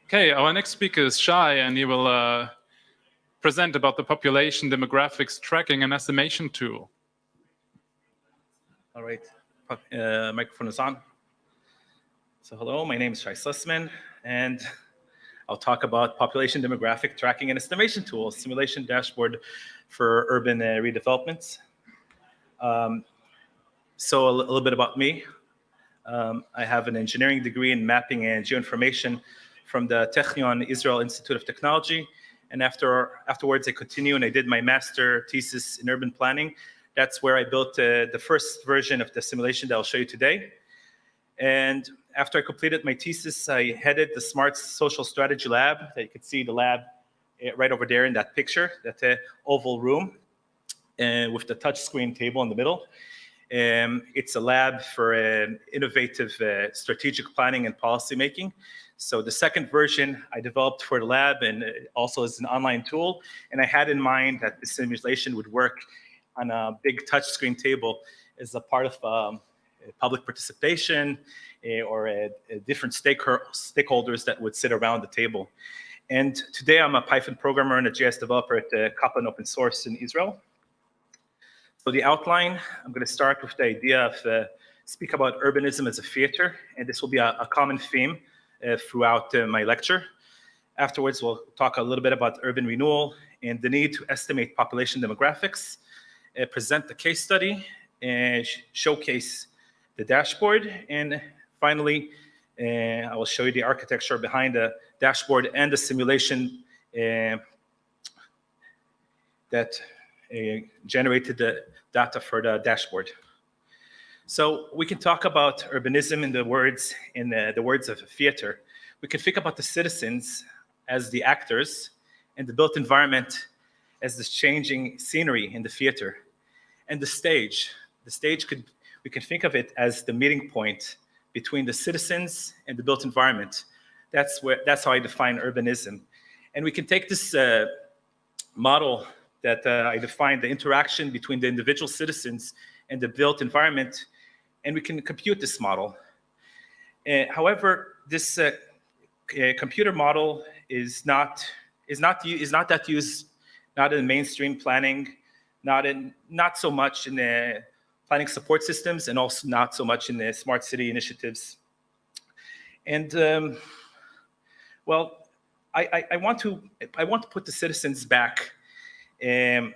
Okay, our next speaker is Shai, and he will present about the population demographics tracking and estimation tool. All right, microphone is on. So hello, my name is Shai Sussman, and I'll talk about population demographic tracking and estimation tool, simulation dashboard for urban redevelopments. So a little bit about me. I have an engineering degree in mapping and geoinformation from the Technion Israel Institute of Technology. And afterwards, I continued and I did my master thesis in urban planning. That's where I built the first version of the simulation that I'll show you today. And after I completed my thesis, I headed the Smart Social Strategy Lab. You can see the lab right over there in that picture, that oval room, with the touchscreen table in the middle. It's a lab for innovative strategic planning and policy making. So the second version I developed for the lab and also as an online tool. And I had in mind that the simulation would work on a big touchscreen table as a part of public participation or different stakeholders that would sit around the table. And today I'm a Python programmer and a JS developer at Kaplan Open Source in Israel. So the outline, I'm going to start with the idea of speak about urbanism as a theater, and this will be a common theme throughout my lecture. Afterwards, we'll talk a little bit about urban renewal and the need to estimate population demographics, present the case study, and showcase the dashboard, and finally, I will show you the architecture behind the dashboard and the simulation that generated the data for the dashboard. So we can talk about urbanism in the words of a theater. We can think about the citizens as the actors and the built environment as this changing scenery in the theater. And the stage we can think of it as the meeting point between the citizens and the built environment. That's how I define urbanism. And we can take this model that I defined, the interaction between the individual citizens and the built environment, and we can compute this model. However, this computer model is not that used, not in mainstream planning, not so much in the planning support systems, and also not so much in the smart city initiatives. And well, I want to put the citizens back and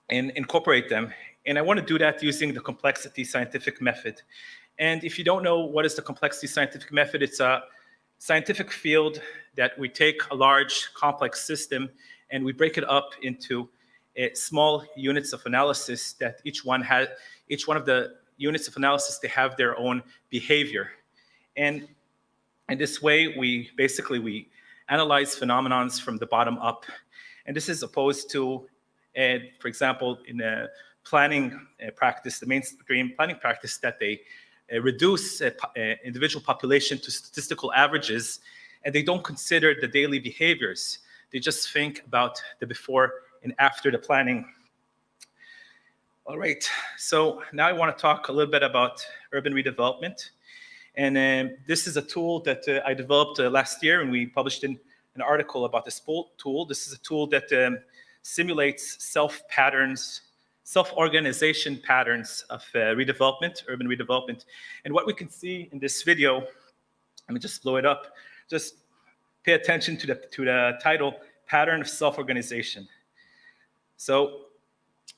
incorporate them. And I want to do that using the complexity scientific method. And if you don't know what is the complexity scientific method, it's a scientific field that we take a large complex system and we break it up into small units of analysis that each one of the units of analysis, they have their own behavior. And in this way, we analyze phenomenons from the bottom up. And this is opposed to, for example, in a planning practice, the mainstream planning practice, that they reduce individual population to statistical averages, and they don't consider the daily behaviors. They just think about the before and after the planning. All right, so now I want to talk a little bit about urban redevelopment. And this is a tool that I developed last year, and we published in an article about this tool. This is a tool that simulates self-organization patterns of redevelopment, urban redevelopment. And what we can see in this video, let me just blow it up. Just pay attention to the title, Pattern of Self-Organization. So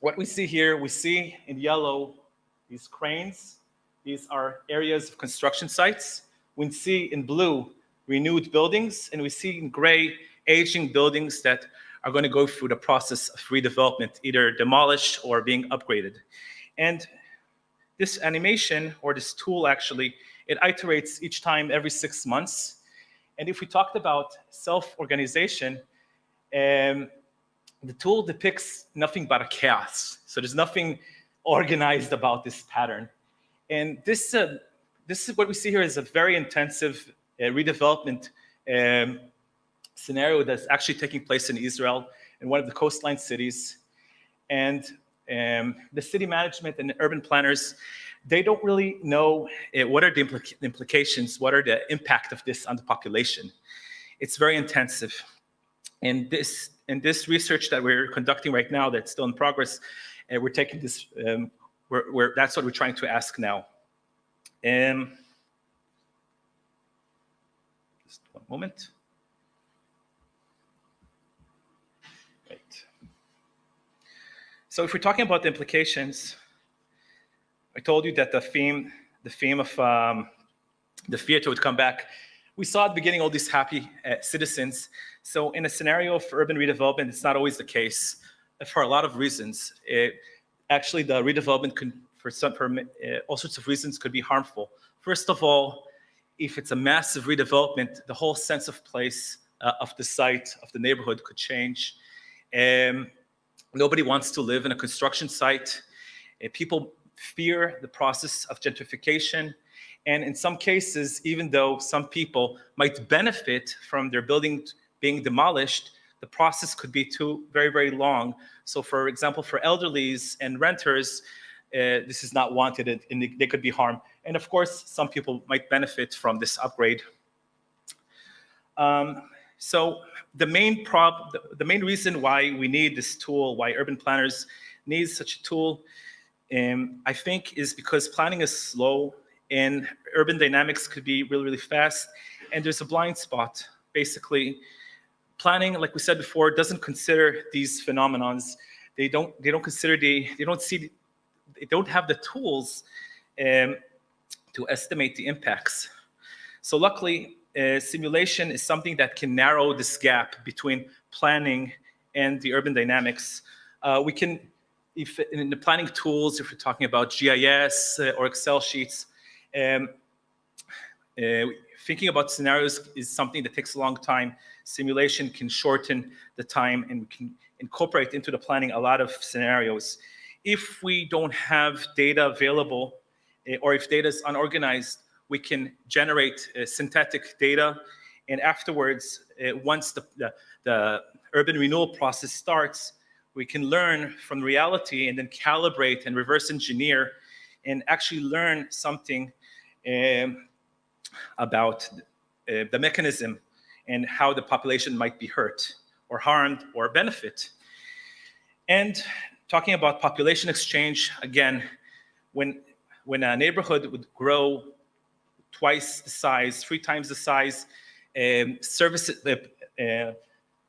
what we see here, we see in yellow these cranes. These are areas of construction sites. We see in blue renewed buildings, and we see in gray aging buildings that are going to go through the process of redevelopment, either demolished or being upgraded. And this animation, or this tool actually, it iterates each time every 6 months. And if we talked about self-organization, the tool depicts nothing but a chaos. So there's nothing organized about this pattern. And this is what we see here is a very intensive redevelopment scenario that's actually taking place in Israel, in one of the coastline cities. And the city management and the urban planners, they don't really know what are the implications, what are the impact of this on the population. it's very intensive. And this research that we're conducting right now, that's still in progress, we're taking this, that's what we're trying to ask now. Just one moment. Right. So if we're talking about the implications, I told you that the theme of the theater would come back. We saw at the beginning all these happy citizens. So in a scenario of urban redevelopment, it's not always the case for a lot of reasons. Actually, the redevelopment could, for all sorts of reasons, could be harmful. First of all, if it's a massive redevelopment, the whole sense of place of the site, of the neighborhood could change. Nobody wants to live in a construction site. People fear the process of gentrification. And in some cases, even though some people might benefit from their building being demolished, the process could be very, very long. So for example, for elderlies and renters, this is not wanted and they could be harmed. And of course, some people might benefit from this upgrade. So the main reason why we need this tool, why urban planners need such a tool, I think is because planning is slow and urban dynamics could be really, really fast. And there's a blind spot. Basically, planning, like we said before, doesn't consider these phenomenons. They don't have the tools to estimate the impacts. So luckily, simulation is something that can narrow this gap between planning and the urban dynamics. We can, if in the planning tools, if we're talking about GIS or Excel sheets, thinking about scenarios is something that takes a long time. Simulation can shorten the time and we can incorporate into the planning a lot of scenarios. If we don't have data available or if data is unorganized, we can generate synthetic data. And afterwards, once the urban renewal process starts, we can learn from reality and then calibrate and reverse engineer and actually learn something about the mechanism and how the population might be hurt or harmed or benefit. And talking about population exchange, again, when a neighborhood would grow twice the size, 3 times the size,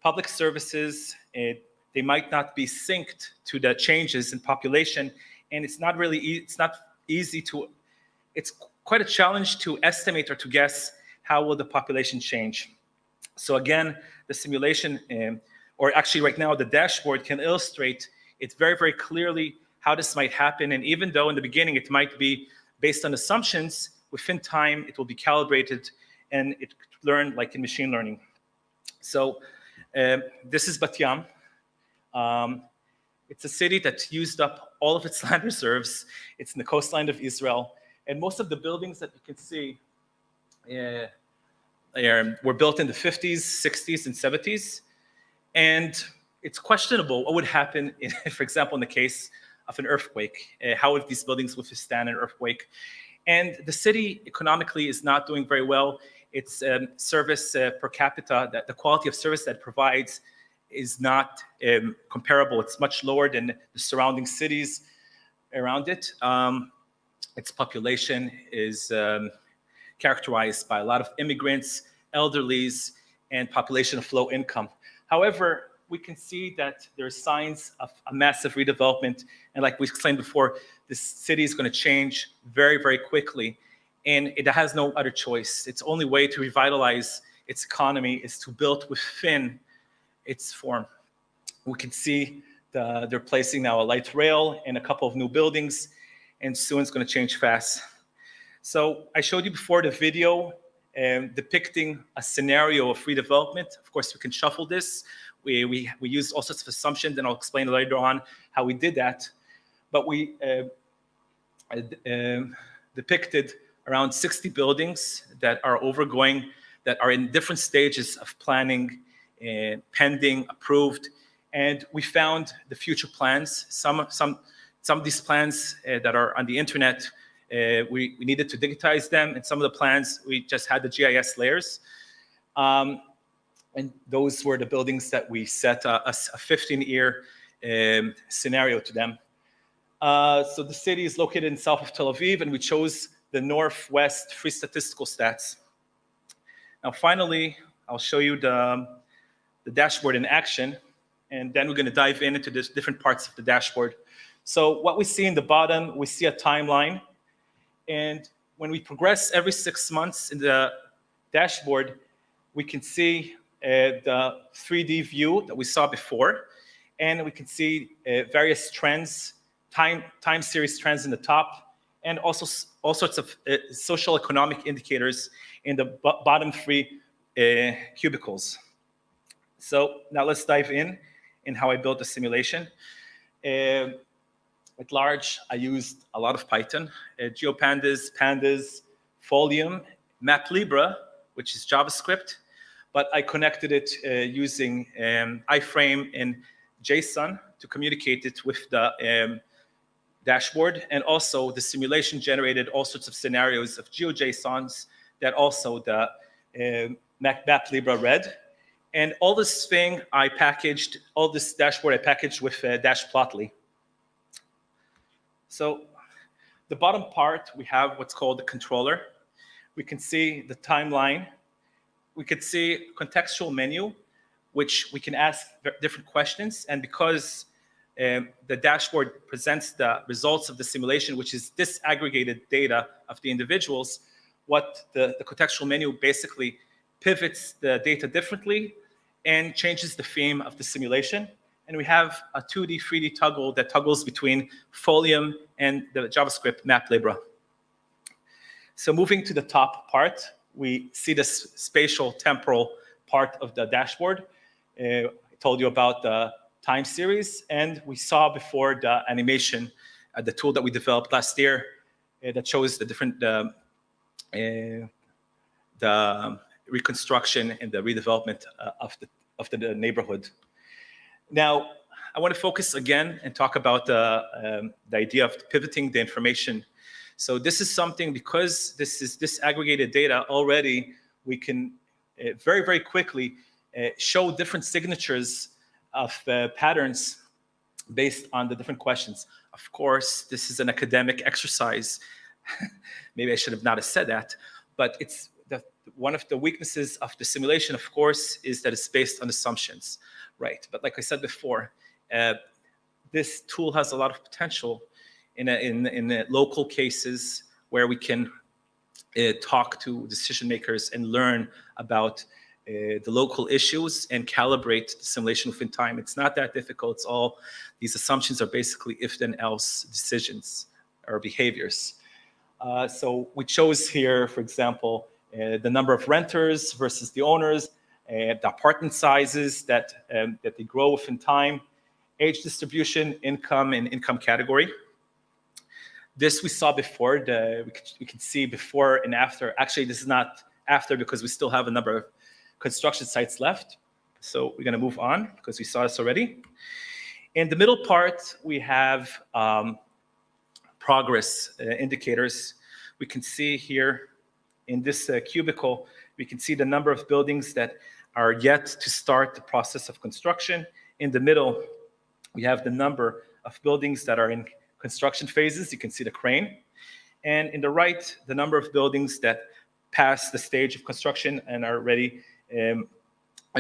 public services, they might not be synced to the changes in population, and it's not easy to, it's quite a challenge to estimate or to guess how will the population change. So again, the simulation, or actually right now the dashboard can illustrate it very, very clearly how this might happen. And even though in the beginning it might be based on assumptions, within time it will be calibrated and it could learn like in machine learning. So this is Bat Yam. It's a city that used up all of its land reserves. It's in the coastline of Israel. And most of the buildings that you can see were built in the 50s, 60s, and 70s. And it's questionable what would happen, for example, in the case of an earthquake. How would these buildings withstand an earthquake? And the city economically is not doing very well. Its service per capita, the quality of service that it provides is not comparable. It's much lower than the surrounding cities around it. Its population is characterized by a lot of immigrants, elderlies, and population of low income. However, we can see that there are signs of a massive redevelopment. And like we explained before, this city is going to change very, very quickly. And it has no other choice. Its only way to revitalize its economy is to build within its form. We can see they're placing now a light rail and a couple of new buildings, and soon it's going to change fast. So I showed you before the video depicting a scenario of redevelopment. Of course, we can shuffle this. We used all sorts of assumptions, and I'll explain later on how we did that. But we depicted around 60 buildings that are that are in different stages of planning, pending, approved. And we found the future plans. Some of these plans that are on the internet, we needed to digitize them. And some of the plans, we just had the GIS layers. And those were the buildings that we set a 15-year scenario to them. So the city is located in south of Tel Aviv, and we chose the northwest free statistical stats. Now, finally, I'll show you the dashboard in action, and then we're going to dive into the different parts of the dashboard. So what we see in the bottom, we see a timeline, and when we progress every 6 months in the dashboard, we can see the 3D view that we saw before, and we can see various trends, time series trends in the top, and also all sorts of social economic indicators in the bottom 3 cubicles. So now let's dive in how I built the simulation. At large, I used a lot of Python, GeoPandas, Pandas, Folium, MapLibra, which is JavaScript, but I connected it using iframe and JSON to communicate it with the dashboard, and also the simulation generated all sorts of scenarios of GeoJSONs that also the MapLibra read. And all this thing I packaged, all this dashboard I packaged with Dashplotly. So the bottom part, we have what's called the controller. We can see the timeline. We could see contextual menu, which we can ask different questions. And because the dashboard presents the results of the simulation, which is disaggregated data of the individuals, what the contextual menu basically pivots the data differently and changes the theme of the simulation. And we have a 2D, 3D toggle that toggles between Folium and the JavaScript MapLibra. So moving to the top part, we see this spatial temporal part of the dashboard. I told you about the time series, and we saw before the animation, the tool that we developed last year that shows the different the reconstruction and the redevelopment of the neighborhood. Now, I want to focus again and talk about the idea of pivoting the information. So this is something, because this is disaggregated data already, we can very, very quickly show different signatures of patterns based on the different questions. Of course, this is an academic exercise. Maybe I should have not have said that, but it's one of the weaknesses of the simulation, of course, is that it's based on assumptions, right? But like I said before, this tool has a lot of potential in local cases where we can talk to decision makers and learn about the local issues and calibrate the simulation within time. It's not that difficult. It's all, these assumptions are basically if then else decisions or behaviors. So we chose here, for example, the number of renters versus the owners, the apartment sizes that they grow within time, age distribution, income, and income category. This we saw before. We can see before and after. Actually, this is not after because we still have a number of construction sites left. So we're going to move on because we saw this already. In the middle part, we have progress indicators. We can see here in this cubicle, we can see the number of buildings that are yet to start the process of construction. In the middle, we have the number of buildings that are in construction phases. You can see the crane. And in the right, the number of buildings that pass the stage of construction and are ready, and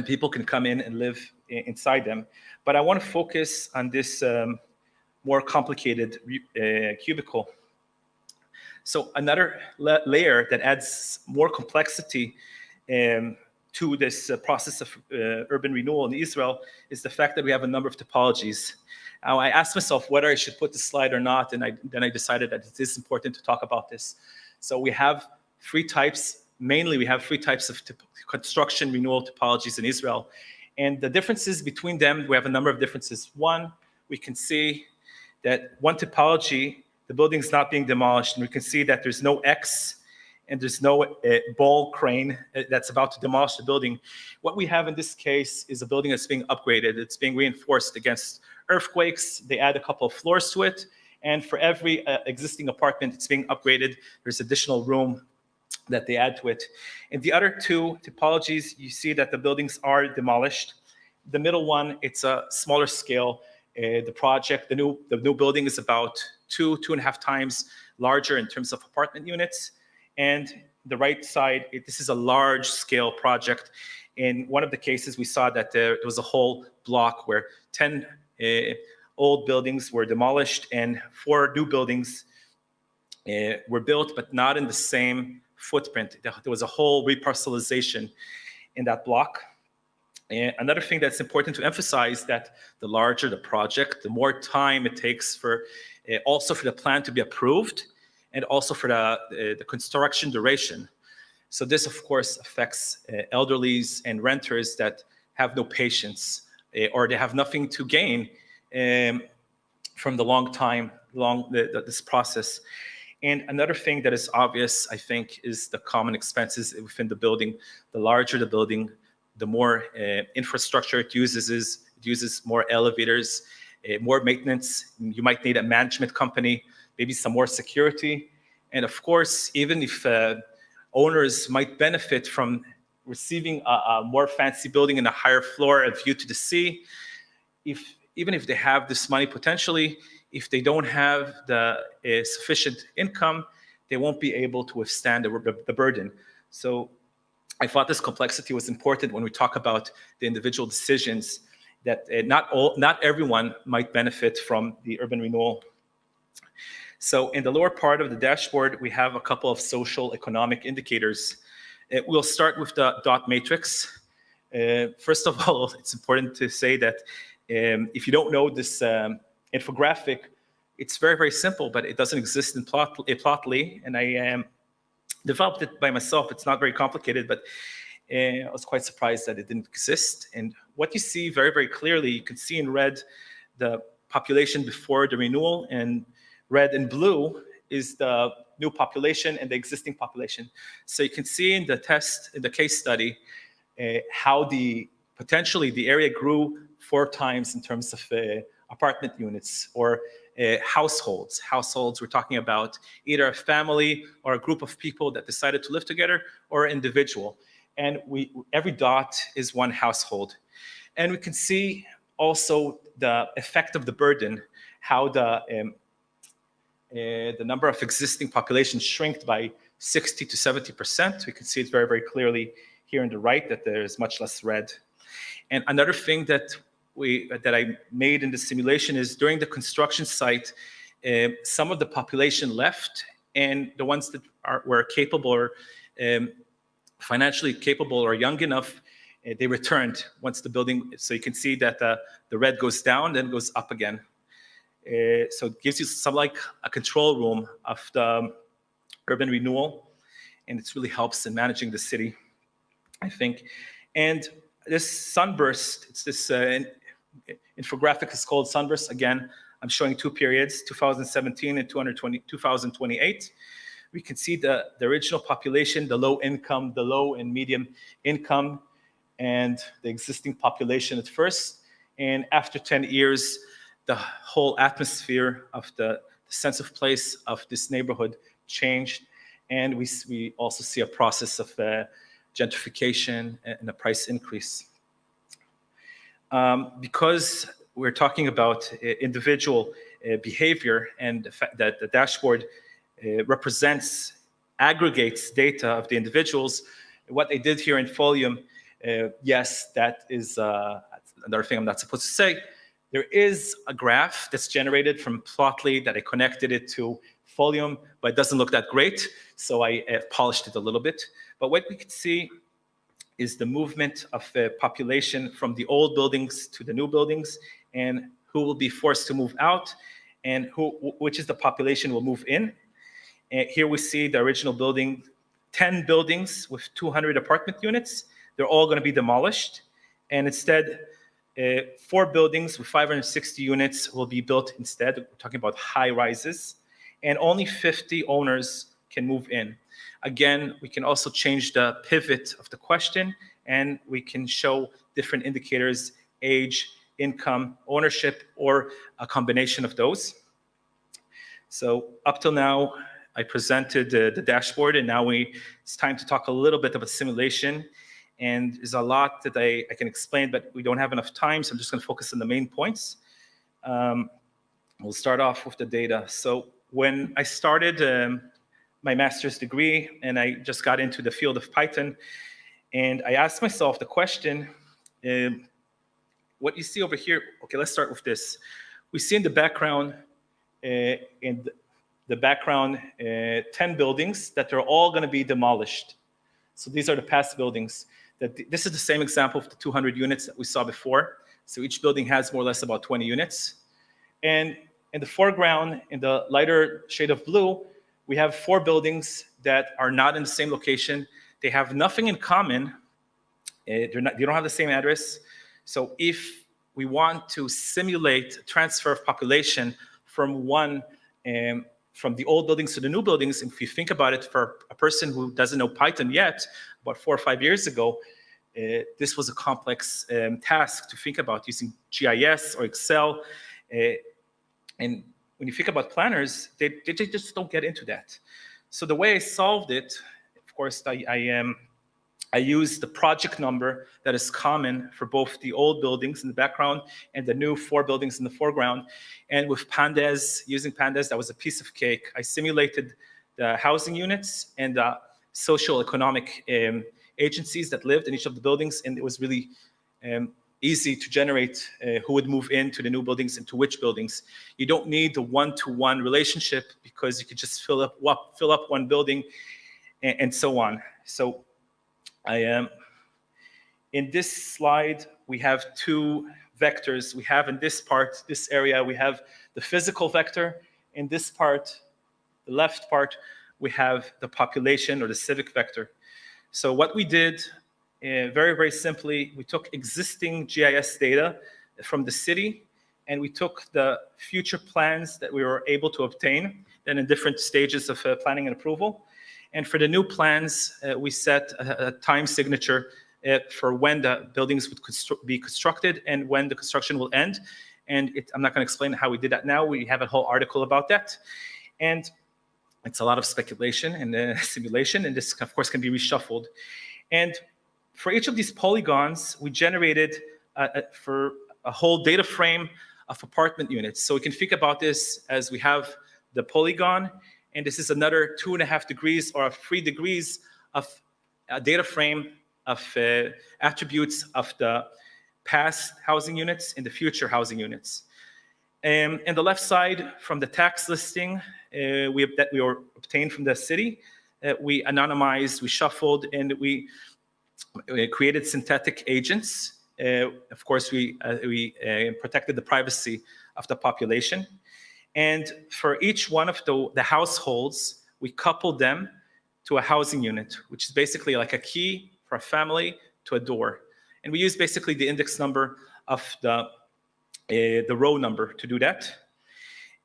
people can come in and live inside them. But I want to focus on this more complicated cubicle. So another layer that adds more complexity to this process of urban renewal in Israel is the fact that we have a number of topologies. Now, I asked myself whether I should put this slide or not, and then I decided that it is important to talk about this. So we have 3 types. Mainly, we have 3 types of construction renewal topologies in Israel. And the differences between them, we have a number of differences. One, we can see that one topology, the building's not being demolished, and we can see that there's no X and there's no ball crane that's about to demolish the building. What we have in this case is a building that's being upgraded. It's being reinforced against earthquakes. They add a couple of floors to it. And for every existing apartment that's being upgraded, there's additional room that they add to it. In the other two topologies, you see that the buildings are demolished. The middle one, it's a smaller scale. The project, the new building is about 2.5 times larger in terms of apartment units. And the right side, this is a large scale project. In one of the cases, we saw that there was a whole block where 10 old buildings were demolished and 4 new buildings were built, but not in the same footprint. There was a whole reparcelization in that block. And another thing that's important to emphasize that the larger the project, the more time it takes for also for the plan to be approved and also for the construction duration. So this, of course, affects elderlies and renters that have no patience or they have nothing to gain from this process. And another thing that is obvious, I think, is the common expenses within the building. The larger the building, the more infrastructure it uses more elevators, more maintenance. You might need a management company, maybe some more security. And of course, even if owners might benefit from receiving a more fancy building in a higher floor, a view to the sea, even if they have this money potentially, if they don't have the sufficient income, they won't be able to withstand the burden. So I thought this complexity was important when we talk about the individual decisions, that not everyone might benefit from the urban renewal. So in the lower part of the dashboard, we have a couple of social economic indicators. We'll start with the dot matrix. First of all, it's important to say that if you don't know this infographic, it's very, very simple, but it doesn't exist in Plotly, and I developed it by myself. It's not very complicated, but I was quite surprised that it didn't exist. And what you see very, very clearly, you can see in red the population before the renewal, and red and blue is the new population and the existing population. So you can see in the case study, how potentially the area grew 4 times in terms of apartment units or households. Households, we're talking about either a family or a group of people that decided to live together, or individual. And every dot is one household. And we can see also the effect of the burden, how the number of existing populations shrinked by 60 to 70%. We can see it very, very clearly here on the right that there is much less red. And another thing that I made in the simulation is during the construction site, some of the population left, and the ones that were capable or financially capable or young enough, they returned once the building. So you can see that the red goes down, then goes up again. So it gives you some like a control room of the urban renewal, and it really helps in managing the city, I think. And this sunburst, it's this infographic is called Sunburst. Again, I'm showing 2 periods, 2017 and 2028. We can see the original population, the low income, the low and medium income, and the existing population at first. And after 10 years, the whole atmosphere of the sense of place of this neighborhood changed. And we also see a process of gentrification and a price increase. Because we're talking about individual behavior, and the fact that the dashboard aggregates data of the individuals, what they did here in Folium, yes, that is another thing I'm not supposed to say. There is a graph that's generated from Plotly that I connected it to Folium, but it doesn't look that great, so I polished it a little bit. But what we can see is the movement of the population from the old buildings to the new buildings, and who will be forced to move out, and which is the population will move in. And here we see the original building, 10 buildings with 200 apartment units. They're all going to be demolished, and instead, 4 buildings with 560 units will be built instead. We're talking about high rises, and only 50 owners can move in. Again, we can also change the pivot of the question, and we can show different indicators: age, income, ownership, or a combination of those. So up till now, I presented the dashboard, and now it's time to talk a little bit about simulation. And there's a lot that I can explain, but we don't have enough time, so I'm just going to focus on the main points. We'll start off with the data. So when I started my master's degree, and I just got into the field of Python, and I asked myself the question, what you see over here, okay, let's start with this. We see in the background, 10 buildings that are all going to be demolished. So these are the past buildings. This is the same example of the 200 units that we saw before. So each building has more or less about 20 units. And in the foreground, in the lighter shade of blue, we have 4 buildings that are not in the same location. They have nothing in common. They don't have the same address. So if we want to simulate transfer of population from from the old buildings to the new buildings, if you think about it, for a person who doesn't know Python yet, about 4 or 5 years ago, this was a complex task to think about using GIS or Excel. And when you think about planners, they just don't get into that. So the way I solved it, of course, I used the project number that is common for both the old buildings in the background and the new 4 buildings in the foreground. And with pandas, using pandas, that was a piece of cake. I simulated the housing units and the social economic agencies that lived in each of the buildings, and it was really easy to generate who would move into the new buildings and to which buildings. You don't need the one-to-one relationship because you could just fill up one building and so on. So in this slide, we have 2 vectors. We have in this area, we have the physical vector. In this part, the left part, we have the population or the civic vector. So what we did, very, very simply, we took existing GIS data from the city, and we took the future plans that we were able to obtain, then in different stages of planning and approval. And for the new plans, we set a time signature for when the buildings would be constructed and when the construction will end. And I'm not going to explain how we did that now. We have a whole article about that. And it's a lot of speculation and simulation, and this, of course, can be reshuffled. And for each of these polygons, we generated for a whole data frame of apartment units. So we can think about this as we have the polygon, and this is another 2.5 degrees or 3 degrees of a data frame of attributes of the past housing units and the future housing units. And the left side, from the tax listing that we obtained from the city, we anonymized, we shuffled, and we created synthetic agents. Of course, we protected the privacy of the population. And for each one of the households, we coupled them to a housing unit, which is basically like a key for a family to a door. And we use basically the index number of the row number to do that.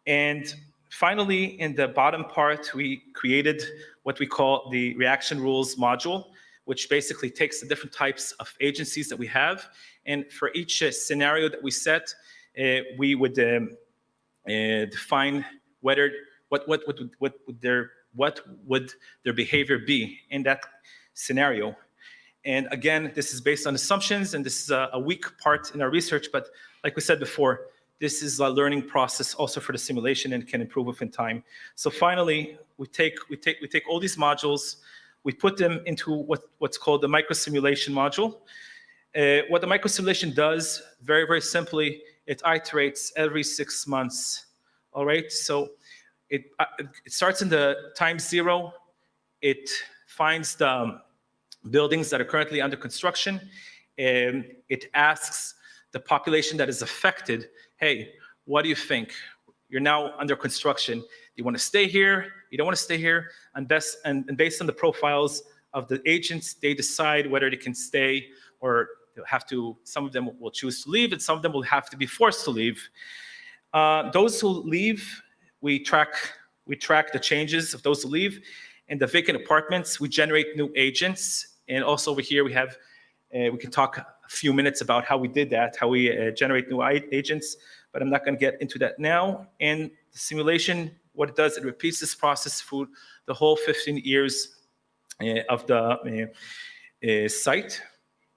And finally, in the bottom part, we created what we call the reaction rules module, which basically takes the different types of agencies that we have. And for each scenario that we set, we would define whether what would their behavior be in that scenario. And again, this is based on assumptions, and this is a weak part in our research, but like we said before, this is a learning process also for the simulation and can improve within time. So finally, we take all these modules, we put them into what's called the microsimulation module. What the microsimulation does, very, very simply, it iterates every 6 months. All right, so it starts in the time 0. It finds the buildings that are currently under construction, and it asks the population that is affected, hey, what do you think? You're now under construction. Do you want to stay here? You don't want to stay here? And based on the profiles of the agents, they decide whether they can stay or they'll have to. Some of them will choose to leave, and some of them will have to be forced to leave. Those who leave, we track the changes of those who leave. In the vacant apartments, we generate new agents. And also over here, we have, we can talk a few minutes about how we did that, how we generate new agents, but I'm not going to get into that now. And the simulation what it does, it repeats this process through the whole 15 years of the site.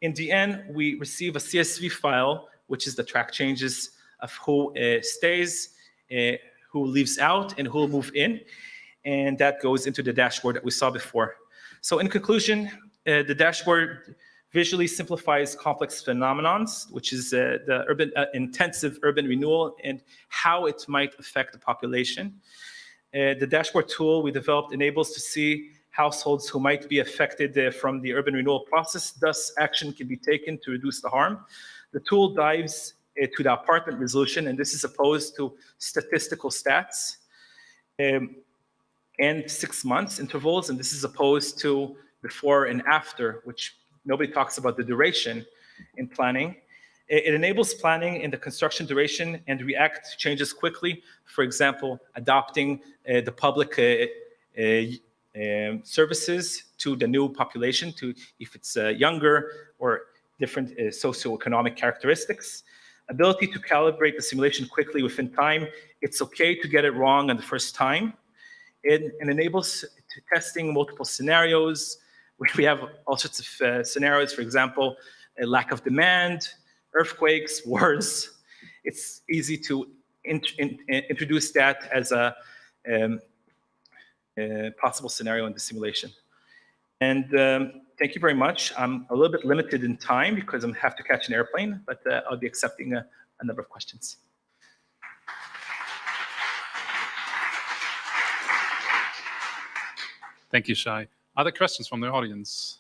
In the end, we receive a CSV file, which is the track changes of who stays, who leaves out, and who will move in. And that goes into the dashboard that we saw before. So in conclusion, the dashboard visually simplifies complex phenomenons, which is the intensive urban renewal and how it might affect the population. The dashboard tool we developed enables to see households who might be affected from the urban renewal process. Thus, action can be taken to reduce the harm. The tool dives to the apartment resolution, and this is opposed to statistical stats and 6 months intervals, and this is opposed to before and after, which nobody talks about the duration in planning. It enables planning in the construction duration and react to changes quickly. For example, adopting the public services to the new population, to if it's younger or different socioeconomic characteristics. Ability to calibrate the simulation quickly within time. It's okay to get it wrong on the first time. It enables testing multiple scenarios. We have all sorts of scenarios, for example, a lack of demand, earthquakes, wars. It's easy to introduce that as a possible scenario in the simulation. And thank you very much. I'm a little bit limited in time because I have to catch an airplane, but I'll be accepting a number of questions. Thank you, Shai. Other questions from the audience?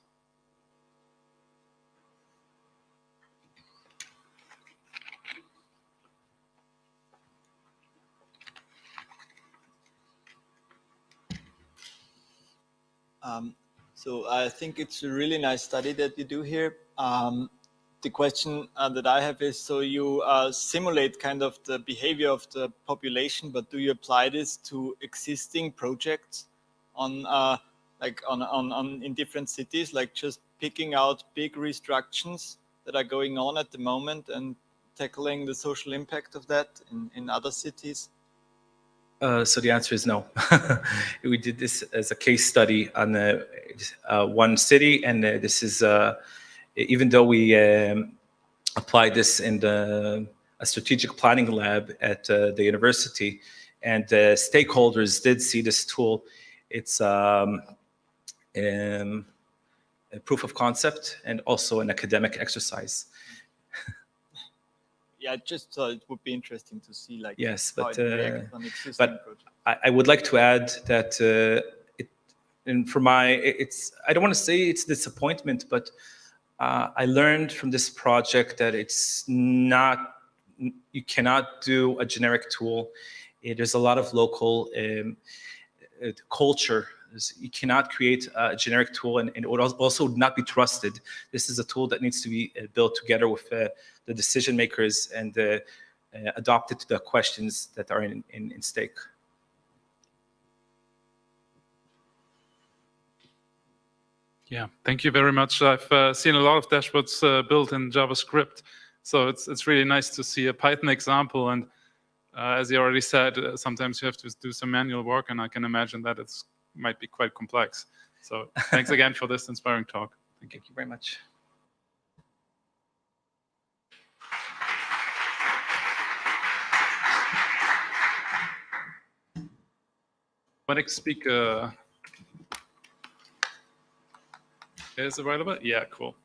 So I think it's a really nice study that you do here. The question that I have is, so you simulate kind of the behavior of the population, but do you apply this to existing projects on in different cities, like just picking out big restructions that are going on at the moment and tackling the social impact of that in other cities? So the answer is no. We did this as a case study on one city, and this is even though we applied this in a strategic planning lab at the university, and stakeholders did see this tool. It's a proof of concept and also an academic exercise. Yeah, I just thought it would be interesting to see, like, yes, how but it reacts on existing projects. I would like to add that, and for I don't want to say it's disappointment, but I learned from this project that it's not, you cannot do a generic tool. There's a lot of local culture. You cannot create a generic tool, and it would also not be trusted. This is a tool that needs to be built together with the decision makers and adopted to the questions that are in stake. Yeah, thank you very much. I've seen a lot of dashboards built in JavaScript, so it's really nice to see a Python example. And as you already said, sometimes you have to do some manual work, and I can imagine that it's might be quite complex. So thanks again for this inspiring talk. Thank you very much. My next speaker is available? Yeah, cool.